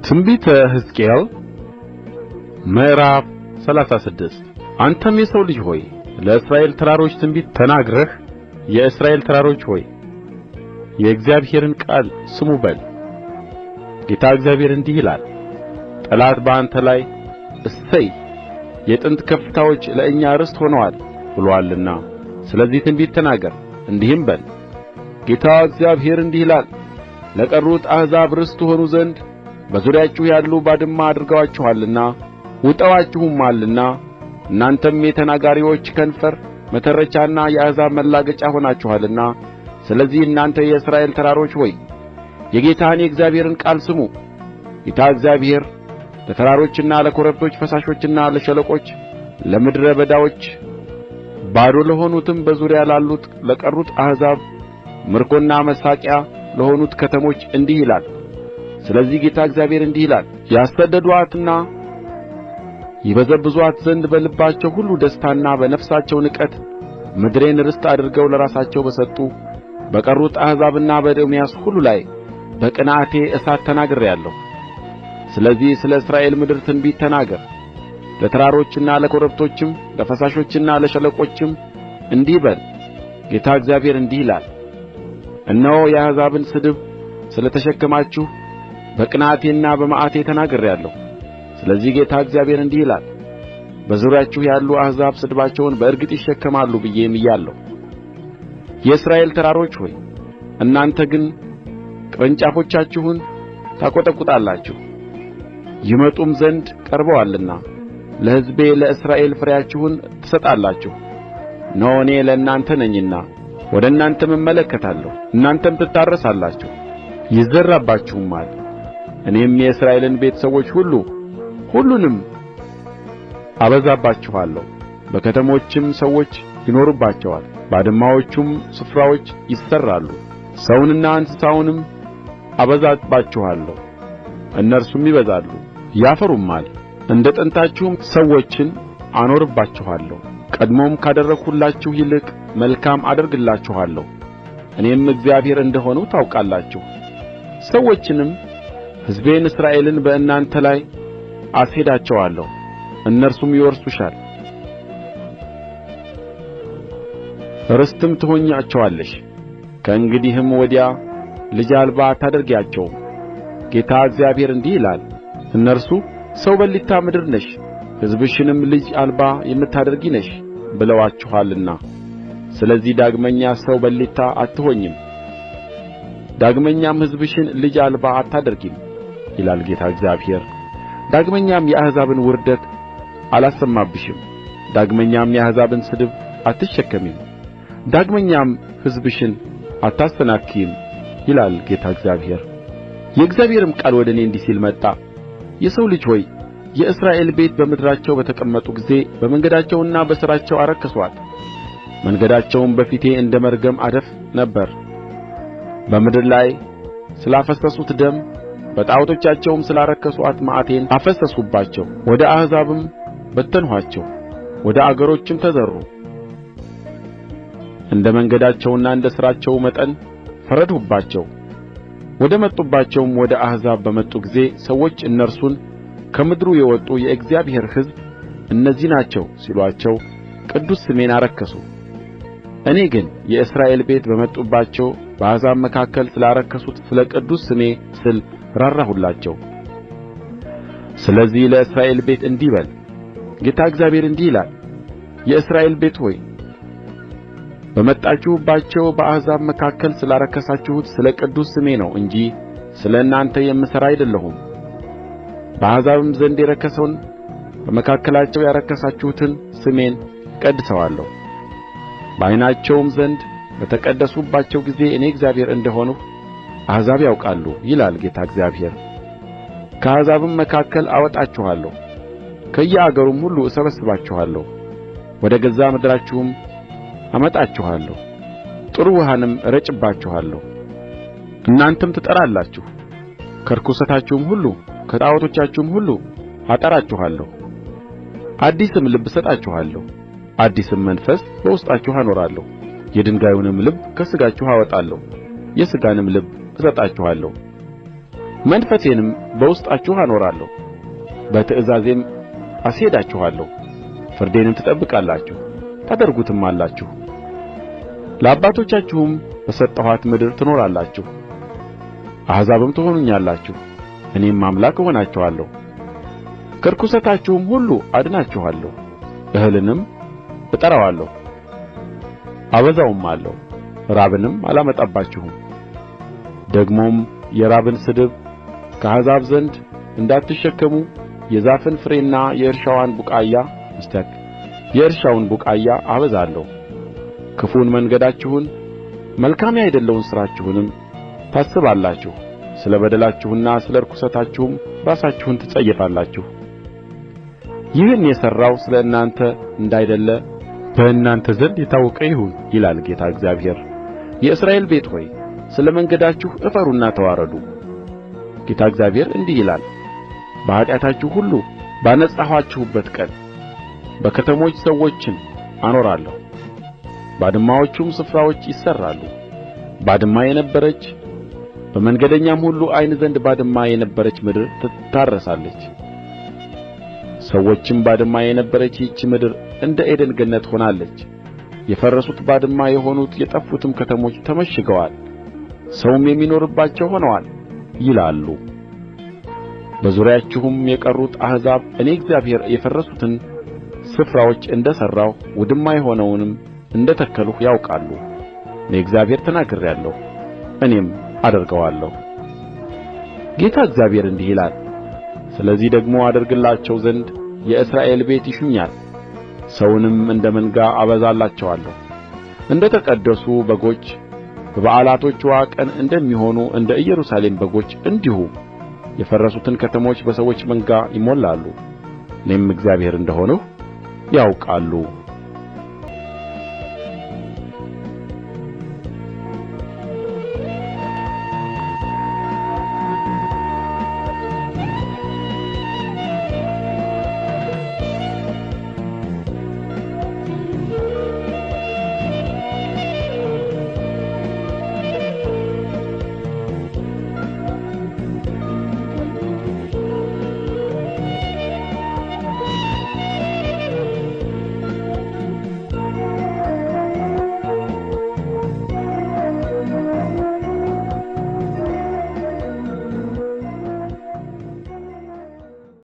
ትንቢተ ሕዝቅኤል ምዕራፍ 36 አንተም የሰው ልጅ ሆይ ለእስራኤል ተራሮች ትንቢት ተናግረህ የእስራኤል ተራሮች ሆይ የእግዚአብሔርን ቃል ስሙ በል። ጌታ እግዚአብሔር እንዲህ ይላል፣ ጠላት በአንተ ላይ እሰይ የጥንት ከፍታዎች ለእኛ ርስት ሆነዋል ብሎአልና፣ ስለዚህ ትንቢት ተናገር እንዲህም በል። ጌታ እግዚአብሔር እንዲህ ይላል፣ ለቀሩት አሕዛብ ርስት ትሆኑ ዘንድ በዙሪያችሁ ያሉ ባድማ አድርገዋችኋልና ውጠዋችሁማልና፣ እናንተም የተናጋሪዎች ከንፈር መተረቻና የአሕዛብ ማላገጫ ሆናችኋልና፣ ስለዚህ እናንተ የእስራኤል ተራሮች ሆይ የጌታን የእግዚአብሔርን ቃል ስሙ። ጌታ እግዚአብሔር ለተራሮችና ለኮረብቶች ፈሳሾችና ለሸለቆች ለምድረ በዳዎች ባዶ ለሆኑትም በዙሪያ ላሉት ለቀሩት አሕዛብ ምርኮና መሳቂያ ለሆኑት ከተሞች እንዲህ ይላል፣ ስለዚህ ጌታ እግዚአብሔር እንዲህ ይላል፣ ያሳድዱአትና ይበዘብዙአት ዘንድ በልባቸው ሁሉ ደስታና በነፍሳቸው ንቀት ምድሬን ርስት አድርገው ለራሳቸው በሰጡ በቀሩት አሕዛብና በኤዶምያስ ሁሉ ላይ በቅንዓቴ እሳት ተናግሬአለሁ። ስለዚህ ስለ እስራኤል ምድር ትንቢት ተናገር፣ ለተራሮችና ለኮረብቶችም ለፈሳሾችና ለሸለቆችም እንዲህ በል። ጌታ እግዚአብሔር እንዲህ ይላል፣ እነሆ የአሕዛብን ስድብ ስለ ተሸከማችሁ በቅንዓቴና በመዓቴ ተናግሬአለሁ። ስለዚህ ጌታ እግዚአብሔር እንዲህ ይላል፣ በዙሪያችሁ ያሉ አሕዛብ ስድባቸውን በእርግጥ ይሸከማሉ ብዬ ምያለሁ። የእስራኤል ተራሮች ሆይ እናንተ ግን ቅርንጫፎቻችሁን ታቈጠቍጣላችሁ፣ ይመጡም ዘንድ ቀርበዋልና ለሕዝቤ ለእስራኤል ፍሬያችሁን ትሰጣላችሁ። እነሆ እኔ ለእናንተ ነኝና ወደ እናንተም እመለከታለሁ፣ እናንተም ትታረሳላችሁ ይዘራባችሁማል። እኔም የእስራኤልን ቤት ሰዎች ሁሉንም አበዛባችኋለሁ፣ በከተሞችም ሰዎች ይኖሩባቸዋል፣ ባድማዎቹም ስፍራዎች ይሠራሉ። ሰውንና እንስሳውንም አበዛባችኋለሁ፣ እነርሱም ይበዛሉ ያፈሩማል። እንደ ጥንታችሁም ሰዎችን አኖርባችኋለሁ፣ ቀድሞም ካደረግሁላችሁ ይልቅ መልካም አደርግላችኋለሁ። እኔም እግዚአብሔር እንደ ሆንሁ ታውቃላችሁ። ሰዎችንም ሕዝቤን እስራኤልን በእናንተ ላይ አስሄዳቸዋለሁ፣ እነርሱም ይወርሱሻል፣ ርስትም ትሆኛቸዋለሽ። ከእንግዲህም ወዲያ ልጅ አልባ አታደርጊያቸውም። ጌታ እግዚአብሔር እንዲህ ይላል፣ እነርሱ ሰው በሊታ ምድር ነሽ፣ ሕዝብሽንም ልጅ አልባ የምታደርጊ ነሽ ብለዋችኋልና፣ ስለዚህ ዳግመኛ ሰው በሊታ አትሆኝም፣ ዳግመኛም ሕዝብሽን ልጅ አልባ አታደርጊም ይላል ጌታ እግዚአብሔር። ዳግመኛም የአሕዛብን ውርደት አላሰማብሽም፣ ዳግመኛም የአሕዛብን ስድብ አትሸከሚም፣ ዳግመኛም ሕዝብሽን አታሰናክዪም ይላል ጌታ እግዚአብሔር። የእግዚአብሔርም ቃል ወደ እኔ እንዲህ ሲል መጣ፣ የሰው ልጅ ሆይ የእስራኤል ቤት በምድራቸው በተቀመጡ ጊዜ በመንገዳቸውና በሥራቸው አረከሱአት። መንገዳቸውም በፊቴ እንደ መርገም አደፍ ነበረ። በምድር ላይ ስላፈሰሱት ደም በጣዖቶቻቸውም ስላረከሱአት መዓቴን አፈሰስሁባቸው። ወደ አሕዛብም በተንኋቸው፣ ወደ አገሮችም ተዘሩ። እንደ መንገዳቸውና እንደ ሥራቸው መጠን ፈረድሁባቸው። ወደ መጡባቸውም ወደ አሕዛብ በመጡ ጊዜ ሰዎች እነርሱን ከምድሩ የወጡ የእግዚአብሔር ሕዝብ እነዚህ ናቸው ሲሉአቸው ቅዱስ ስሜን አረከሱ። እኔ ግን የእስራኤል ቤት በመጡባቸው በአሕዛብ መካከል ስላረከሱት ስለ ቅዱስ ስሜ ስል ራራሁላቸው። ስለዚህ ለእስራኤል ቤት እንዲህ በል፣ ጌታ እግዚአብሔር እንዲህ ይላል፣ የእስራኤል ቤት ሆይ በመጣችሁባቸው በአሕዛብ መካከል ስላረከሳችሁት ስለ ቅዱስ ስሜ ነው እንጂ ስለ እናንተ የምሠራ አይደለሁም። በአሕዛብም ዘንድ የረከሰውን በመካከላቸው ያረከሳችሁትን ስሜን እቀድሰዋለሁ። በዓይናቸውም ዘንድ በተቀደስሁባቸው ጊዜ እኔ እግዚአብሔር እንደ ሆንሁ አሕዛብ ያውቃሉ ይላል ጌታ እግዚአብሔር። ከአሕዛብም መካከል አወጣችኋለሁ፣ ከየአገሩም ሁሉ እሰበስባችኋለሁ፣ ወደ ገዛ ምድራችሁም አመጣችኋለሁ፣ ጥሩ ውኃንም እረጭባችኋለሁ። እናንተም ትጠራላችሁ፣ ከርኵሰታችሁም ሁሉ ከጣዖቶቻችሁም ሁሉ አጠራችኋለሁ። አዲስም ልብ እሰጣችኋለሁ፣ አዲስም መንፈስ በውስጣችሁ አኖራለሁ። የድንጋዩንም ልብ ከሥጋችሁ አወጣለሁ፣ የሥጋንም ልብ እሰጣችኋለሁ። መንፈሴንም በውስጣችሁ አኖራለሁ፣ በትእዛዜም አስሄዳችኋለሁ። ፍርዴንም ትጠብቃላችሁ ታደርጉትማላችሁ። ለአባቶቻችሁም በሰጠኋት ምድር ትኖራላችሁ። አሕዛብም ትሆኑኛላችሁ፣ እኔም አምላክ እሆናችኋለሁ። ከርኵሰታችሁም ሁሉ አድናችኋለሁ። እህልንም እጠራዋለሁ አበዛውማለሁ፣ ራብንም አላመጣባችሁም። ደግሞም የራብን ስድብ ከአሕዛብ ዘንድ እንዳትሸከሙ የዛፍን ፍሬና የእርሻውን ቡቃያ አበዛለሁ። ክፉን መንገዳችሁን መልካም ያይደለውን ሥራችሁንም ታስባላችሁ። ስለ በደላችሁና ስለ ርኵሰታችሁም ራሳችሁን ትጸየፋላችሁ። ይህን የሠራው ስለ እናንተ እንዳይደለ በእናንተ ዘንድ የታወቀ ይሁን ይላል ጌታ እግዚአብሔር። የእስራኤል ቤት ሆይ ስለ መንገዳችሁ እፈሩና ተዋረዱ። ጌታ እግዚአብሔር እንዲህ ይላል፣ በኃጢአታችሁ ሁሉ ባነጻኋችሁበት ቀን በከተሞች ሰዎችን አኖራለሁ፣ ባድማዎቹም ስፍራዎች ይሠራሉ። ባድማ የነበረች በመንገደኛም ሁሉ ዓይን ዘንድ ባድማ የነበረች ምድር ትታረሳለች። ሰዎችም ባድማ የነበረች ይህች ምድር እንደ ዔድን ገነት ሆናለች። የፈረሱት ባድማ የሆኑት የጠፉትም ከተሞች ተመሽገዋል፣ ሰውም የሚኖርባቸው ሆነዋል ይላሉ። በዙሪያችሁም የቀሩት አሕዛብ እኔ እግዚአብሔር የፈረሱትን ስፍራዎች እንደ ሠራሁ ውድማ የሆነውንም እንደ ተከልሁ ያውቃሉ። እኔ እግዚአብሔር ተናግሬአለሁ፣ እኔም አደርገዋለሁ። ጌታ እግዚአብሔር እንዲህ ይላል፣ ስለዚህ ደግሞ አደርግላቸው ዘንድ የእስራኤል ቤት ይሹኛል። ሰውንም እንደ መንጋ አበዛላቸዋለሁ። እንደ ተቀደሱ በጎች በበዓላቶችዋ ቀን እንደሚሆኑ እንደ ኢየሩሳሌም በጎች እንዲሁ የፈረሱትን ከተሞች በሰዎች መንጋ ይሞላሉ። እኔም እግዚአብሔር እንደ ሆንሁ ያውቃሉ።